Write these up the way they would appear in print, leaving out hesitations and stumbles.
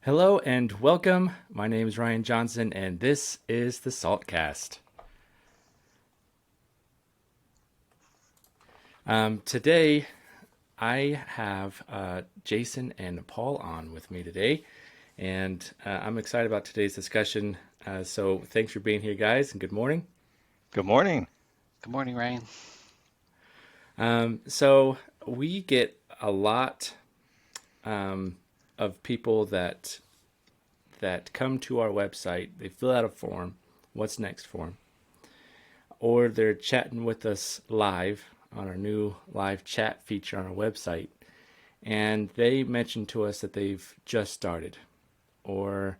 Hello and welcome. My name is Ryan Johnson, and this is the Saltcast. Today, I have Jason and Paul on with me today, and I'm excited about today's discussion. So, thanks for being here, guys, and good morning. Good morning. Good morning, Ryan. So, we get a lot um, of people that come to our website. They fill out a form, what's next form, or they're chatting with us live on our new live chat feature on our website, and they mention to us that they've just started, or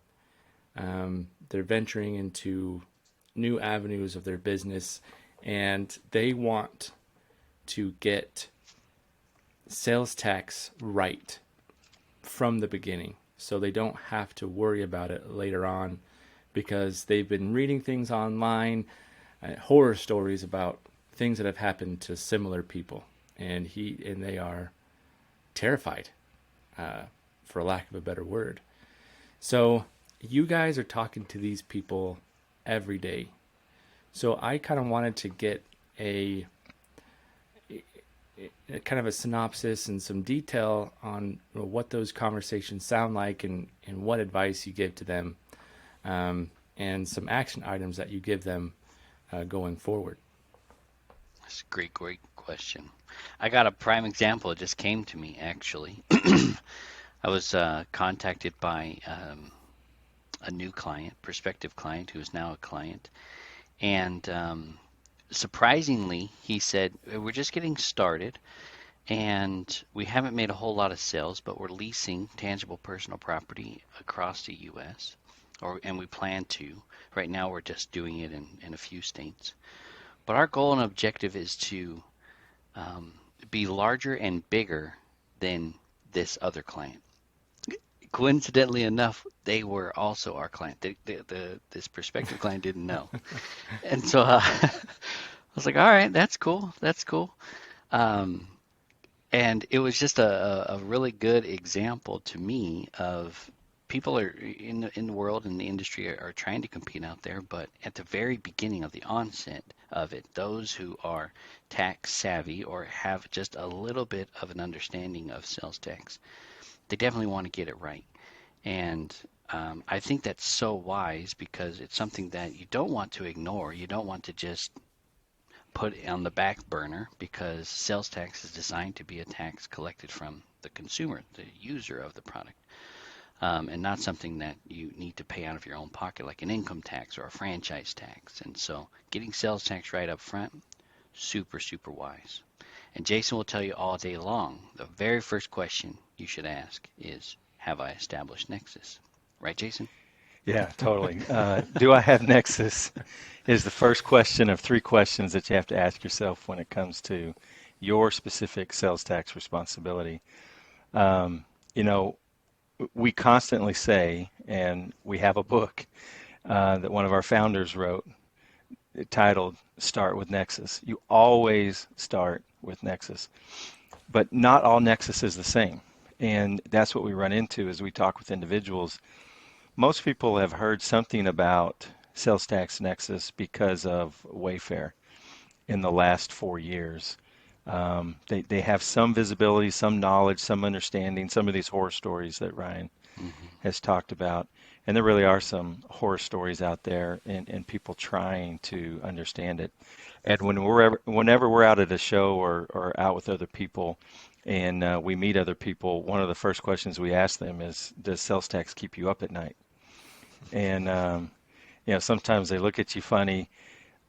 they're venturing into new avenues of their business, and they want to get sales tax right from the beginning so they don't have to worry about it later on because they've been reading things online, horror stories about things that have happened to similar people, and they are terrified, for lack of a better word. So you guys are talking to these people every day. So I kind of wanted to get a kind of a synopsis and some detail on what those conversations sound like and what advice you give to them, and some action items that you give them going forward. That's a great question. I got a prime example. It just came to me, actually. I was contacted by a new client, prospective client, who is now a client. And surprisingly, he said, we're just getting started and we haven't made a whole lot of sales, but we're leasing tangible personal property across the U.S. And we plan to. Right now, we're just doing it in a few states. But our goal and objective is to be larger and bigger than this other client. Coincidentally enough, they were also our client. This prospective client didn't know. And so I was like, all right, that's cool. That's cool. Um, and it was just a really good example to me of people are in the world, in the industry, are trying to compete out there, but at the very beginning of the onset of it, those who are tax savvy or have just a little bit of an understanding of sales tax, they definitely want to get it right. And I think that's so wise because it's something that you don't want to ignore. You don't want to just put on the back burner because sales tax is designed to be a tax collected from the consumer, the user of the product, and not something that you need to pay out of your own pocket like an income tax or a franchise tax. And so getting sales tax right up front, super wise. And Jason will tell you all day long, the very first question you should ask is, have I established Nexus? Right, Jason? Yeah, totally. Do I have Nexus is the first question of three questions that you have to ask yourself when it comes to your specific sales tax responsibility. Um, you know, we constantly say, and we have a book that one of our founders wrote titled Start with Nexus. You always start with Nexus, but not all Nexus is the same. And that's what we run into as we talk with individuals. Most people have heard something about sales tax nexus because of Wayfair in the last 4 years. They have some visibility, some knowledge, some understanding, some of these horror stories that Ryan Mm-hmm. has talked about. And there really are some horror stories out there and people trying to understand it. And whenever we're out at a show or out with other people and we meet other people, one of the first questions we ask them is, does sales tax keep you up at night? And sometimes they look at you funny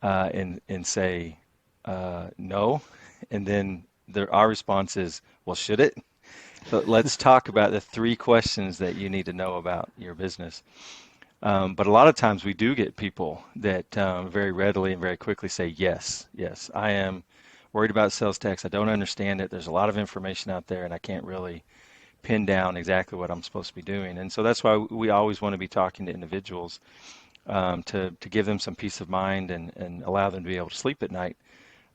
and say no, and then our response is, well, should it? But let's talk about the three questions that you need to know about your business. But a lot of times we do get people that very readily and very quickly say, yes, I am worried about sales tax. I don't understand it. There's a lot of information out there, and I can't really pin down exactly what I'm supposed to be doing. And so that's why we always want to be talking to individuals to give them some peace of mind and allow them to be able to sleep at night,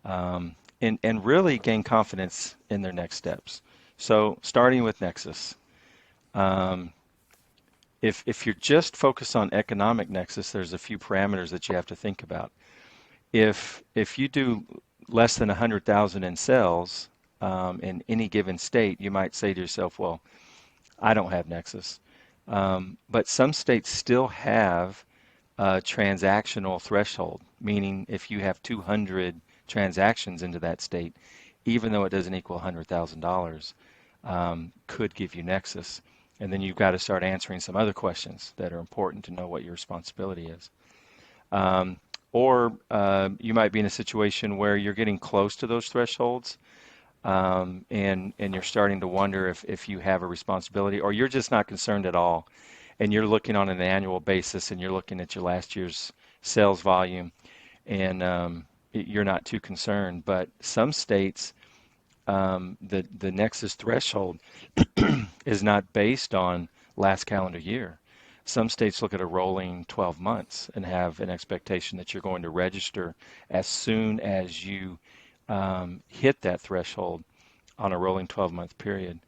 and really gain confidence in their next steps. So starting with Nexus, um, If you're just focused on economic nexus, there's a few parameters that you have to think about. If you do less than 100,000 in sales in any given state, you might say to yourself, well, I don't have nexus. But some states still have a transactional threshold, meaning if you have 200 transactions into that state, even though it doesn't equal $100,000, could give you nexus. And then you've got to start answering some other questions that are important to know what your responsibility is. Or you might be in a situation where you're getting close to those thresholds, and you're starting to wonder if you have a responsibility, or you're just not concerned at all, and you're looking on an annual basis, and you're looking at your last year's sales volume, and you're not too concerned. But some states, the Nexus threshold is not based on last calendar year. Some states look at a rolling 12 months and have an expectation that you're going to register as soon as you hit that threshold on a rolling 12-month period.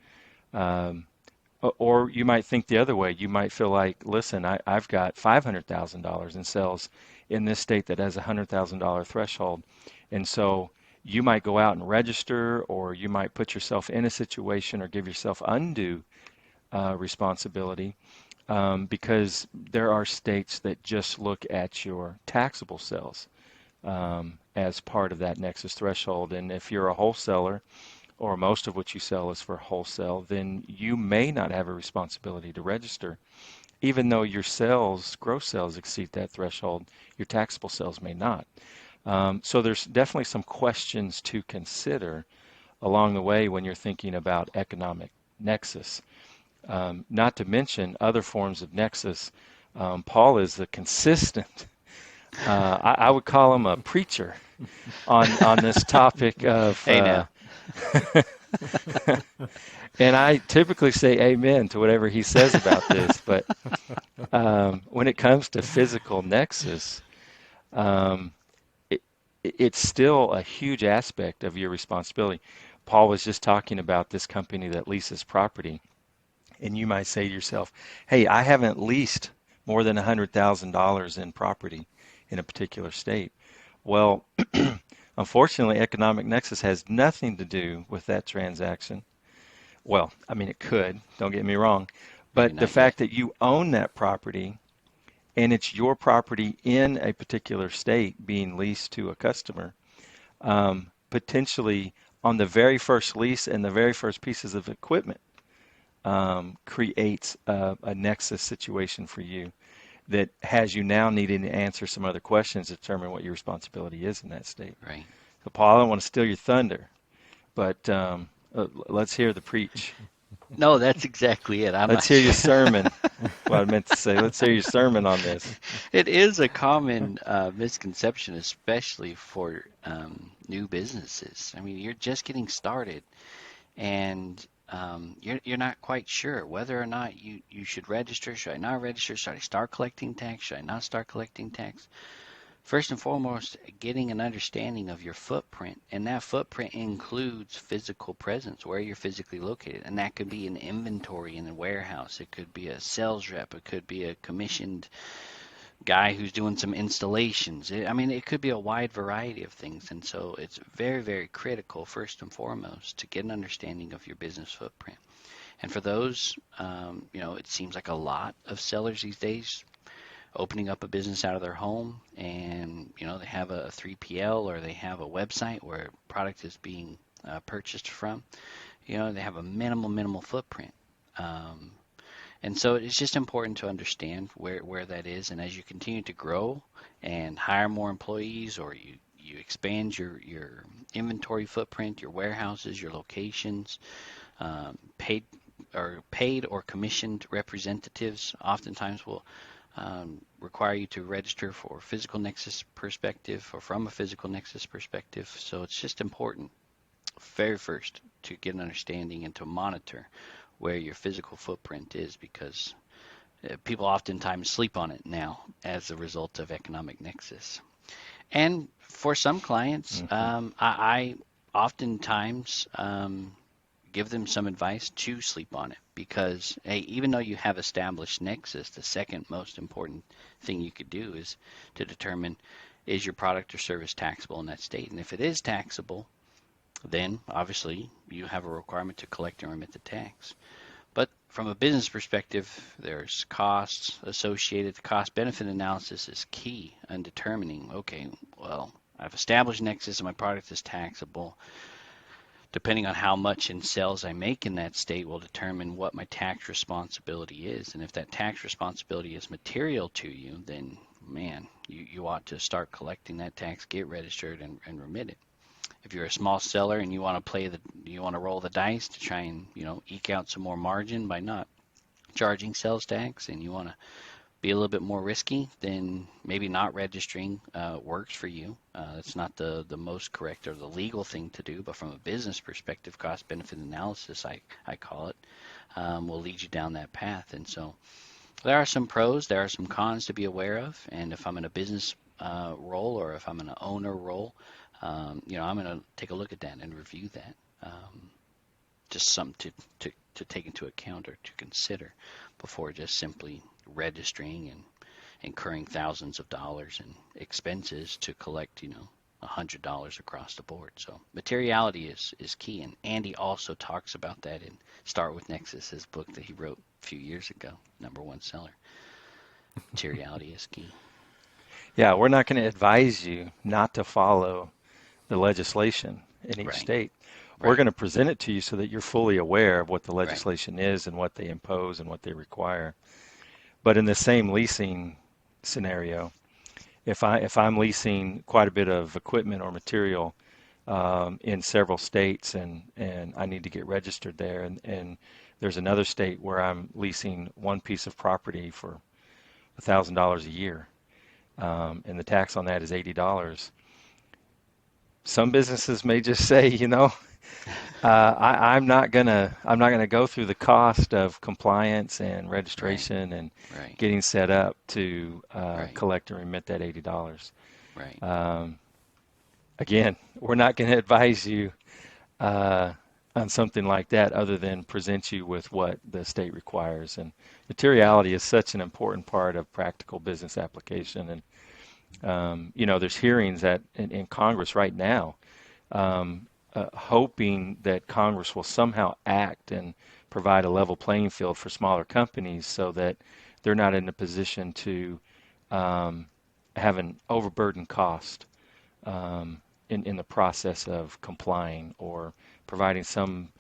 Or you might think the other way. You might feel like, listen, I've got $500,000 in sales in this state that has a $100,000 threshold. And so you might go out and register, or you might put yourself in a situation or give yourself undue responsibility, because there are states that just look at your taxable sales as part of that Nexus threshold. And if you're a wholesaler, or most of what you sell is for wholesale, then you may not have a responsibility to register. Even though your sales, gross sales, exceed that threshold, your taxable sales may not. So there's definitely some questions to consider along the way when you're thinking about economic nexus. Not to mention other forms of nexus. Paul is a consistent, I would call him a preacher on this topic of, Hey now. and I typically say amen to whatever he says about this, but when it comes to physical nexus, um, it, it's still a huge aspect of your responsibility. Paul was just talking about this company that leases property, and you might say to yourself, hey, I haven't leased more than $100,000 in property in a particular state. Well, unfortunately, economic nexus has nothing to do with that transaction. Well, I mean, it could, don't get me wrong, Maybe but the not yet. fact that you own that property and it's your property in a particular state being leased to a customer, potentially on the very first lease and the very first pieces of equipment, creates a nexus situation for you that has you now needing to answer some other questions to determine what your responsibility is in that state. Right. So, Paul, I don't want to steal your thunder, but let's hear the preach. No, that's exactly it. I'm Let's not hear your sure. sermon. What I meant to say. Let's hear your sermon on this. It is a common misconception, especially for new businesses. I mean, you're just getting started, and you're not quite sure whether or not you should register. Should I not register? Should I start collecting tax? Should I not start collecting tax? First and foremost, getting an understanding of your footprint, and that footprint includes physical presence, where you're physically located, and that could be an inventory in a warehouse. It could be a sales rep. It could be a commissioned guy who's doing some installations. I mean, it could be a wide variety of things, and so it's very, very critical, first and foremost, to get an understanding of your business footprint. And for those, it seems like a lot of sellers these days opening up a business out of their home, and they have a 3PL, or they have a website where product is being purchased from. They have a minimal footprint. And so it's just important to understand where that is. And as you continue to grow and hire more employees, or you expand your inventory footprint, your warehouses, your locations, paid or commissioned representatives oftentimes will require you to register for physical nexus perspective, or from a physical nexus perspective. So it's just important, very first, to get an understanding and to monitor where your physical footprint is, because people oftentimes sleep on it now as a result of economic nexus. And for some clients, Mm-hmm. I oftentimes give them some advice to sleep on it, because hey, even though you have established Nexus, the second most important thing you could do is to determine, is your product or service taxable in that state? And if it is taxable, then obviously you have a requirement to collect and remit the tax. But from a business perspective, there's costs associated. The cost benefit analysis is key in determining, okay, well, I've established Nexus and my product is taxable. Depending on how much in sales I make in that state will determine what my tax responsibility is. And if that tax responsibility is material to you, then man, you ought to start collecting that tax, get registered, and remit it. If you're a small seller and you want to roll the dice to try and eke out some more margin by not charging sales tax, and you want to be a little bit more risky, then maybe not registering works for you. It's not the most correct or the legal thing to do, but from a business perspective, cost benefit analysis, I call it, will lead you down that path. And so there are some pros, there are some cons to be aware of. And if I'm in a business role, or if I'm in an owner role, I'm going to take a look at that and review that. Just something to take into account or to consider before just simply registering and incurring thousands of dollars in expenses to collect, $100 across the board. So materiality is key. And Andy also talks about that in Start with Nexus, his book that he wrote a few years ago, #1 seller. Materiality is key. Yeah, we're not going to advise you not to follow the legislation in each Right. state. We're Right. going to present it to you so that you're fully aware of what the Right. legislation is and what they impose and what they require. But in the same leasing scenario, if I'm leasing quite a bit of equipment or material in several states, and I need to get registered there, and there's another state where I'm leasing one piece of property for $1,000 a year, and the tax on that is $80. Some businesses may just say, I'm not gonna go through the cost of compliance and Right. registration and Right. getting set up to Right. collect and remit that $80. Right. Um, Again, we're not going to advise you uh, on something like that other than present you with what the state requires. And Yep. materiality is such an important part of practical business application. And there's hearings in Congress right now, hoping that Congress will somehow act and provide a level playing field for smaller companies so that they're not in a position to have an overburdened cost in the process of complying or providing some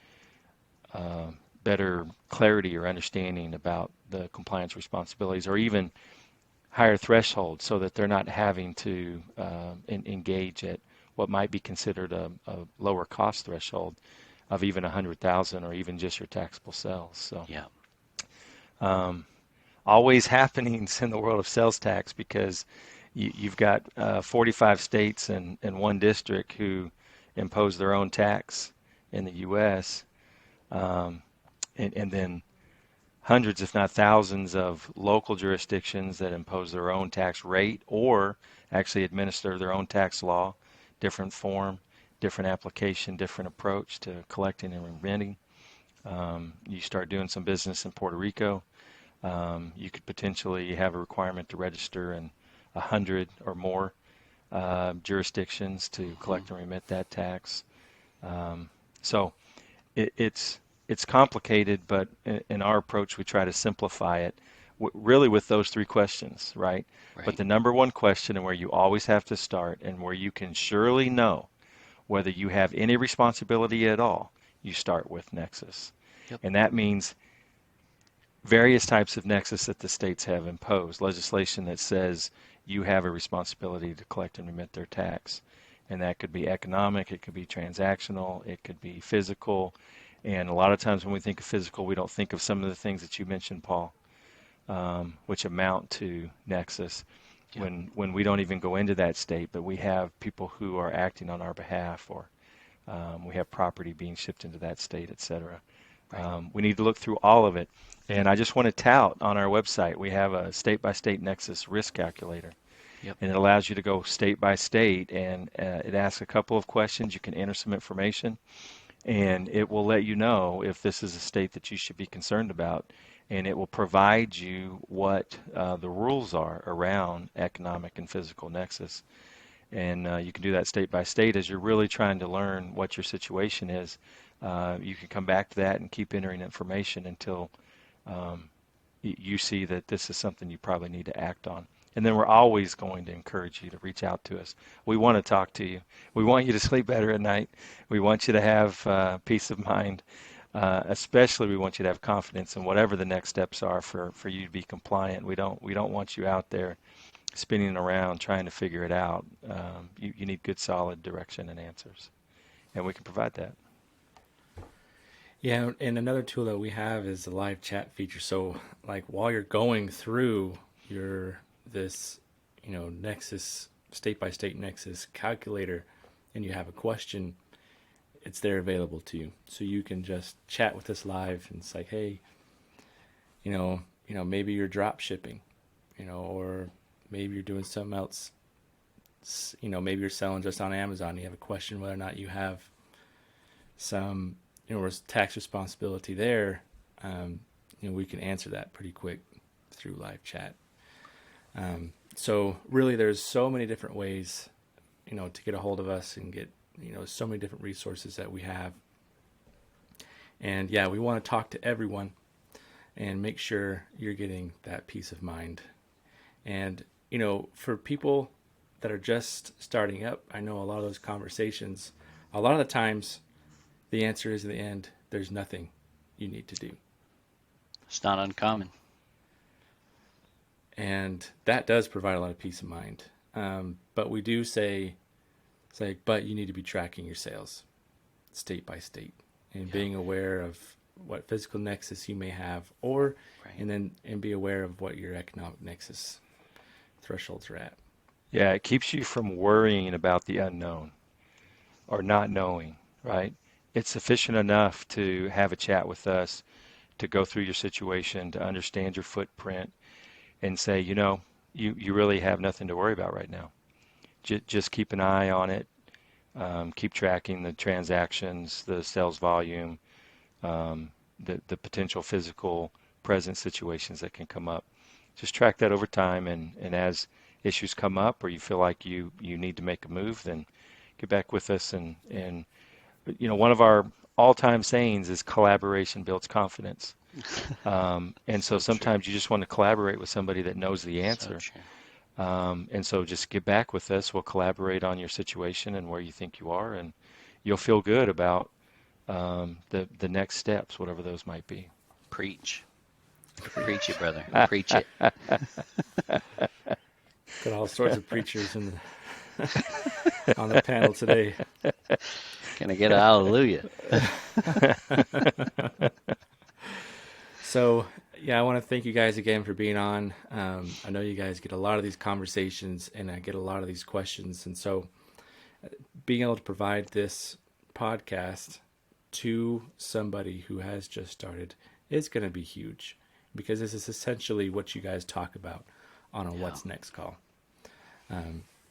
better clarity or understanding about the compliance responsibilities, or even higher thresholds so that they're not having to engage at what might be considered a lower cost threshold of even 100,000 or even just your taxable sales. So Yeah. always happenings in the world of sales tax, because you've got 45 states and one district who impose their own tax in the U.S., and then hundreds, if not thousands, of local jurisdictions that impose their own tax rate or actually administer their own tax law, different form, different application, different approach to collecting and remitting. You start doing some business in Puerto Rico, you could potentially have a requirement to register in 100 or more jurisdictions to collect and remit that tax. So it's complicated, but in our approach, we try to simplify it really with those three questions, right? But Right. the number one question, and where you always have to start, and where you can surely know whether you have any responsibility at all, you start with Nexus. Yep. And that means various types of Nexus that the states have imposed, legislation that says you have a responsibility to collect and remit their tax. And that could be economic, it could be transactional, it could be physical. And a lot of times when we think of physical, we don't think of some of the things that you mentioned, Paul, which amount to Nexus. Yep. When we don't even go into that state, but we have people who are acting on our behalf, or we have property being shipped into that state, et cetera. Right. We need to look through all of it. And I just want to tout on our website, we have a state-by-state Nexus risk calculator. Yep. And it allows you to go state by state, and it asks a couple of questions. You can enter some information. and it will let you know if this is a state that you should be concerned about, and it will provide you what the rules are around economic and physical nexus. And you can do that state by state as you're really trying to learn what your situation is. You can come back to that and keep entering information until um, you see that this is something you probably need to act on. And then we're always going to encourage you to reach out to us. We want to talk to you. We want you to sleep better at night. We want you to have peace of mind. Especially, we want you to have confidence in whatever the next steps are for you to be compliant. We don't want you out there spinning around trying to figure it out. You need good, solid direction and answers, and we can provide that. Yeah, and another tool that we have is the live chat feature. So, like while you're going through your this, Nexus state by state Nexus calculator, and you have a question, it's there available to you. So you can just chat with us live, and it's like, hey, maybe you're drop shipping, or maybe you're doing something else. Maybe you're selling just on Amazon. You have a question whether or not you have some tax responsibility there. We can answer that pretty quick through live chat. So really there's so many different ways to get a hold of us and get so many different resources that we have. And yeah, we want to talk to everyone and make sure you're getting that peace of mind. And for people that are just starting up, I know a lot of those conversations, a lot of the times the answer is in the end, there's nothing you need to do. It's not uncommon. And that does provide a lot of peace of mind. But we do say, but you need to be tracking your sales state by state and being aware of what physical nexus you may have, or Right. and be aware of what your economic nexus thresholds are at. Yeah, it keeps you from worrying about the unknown or not knowing, right? It's sufficient enough to have a chat with us, to go through your situation, to understand your footprint, and say, you really have nothing to worry about right now. Just keep an eye on it. Keep tracking the transactions, the sales volume, the potential physical present situations that can come up. Just track that over time, and as issues come up or you feel like you need to make a move, then get back with us. And one of our all-time sayings is collaboration builds confidence. And so So true. sometimes you just want to collaborate with somebody that knows the So answer. true. And so just get back with us. We'll collaborate on your situation and where you think you are, and you'll feel good about the next steps, whatever those might be. Preach. Preach it, Preach. brother. Preach it. Got all sorts of preachers on the panel today. Can I get a hallelujah? So, yeah, I want to thank you guys again for being on. I know you guys get a lot of these conversations, and I get a lot of these questions. And so, being able to provide this podcast to somebody who has just started is going to be huge, because this is essentially what you guys talk about on a Yeah. What's Next call.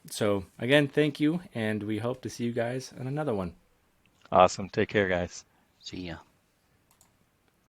So, again, thank you, and we hope to see you guys on another one. Awesome. Take care, guys. See ya.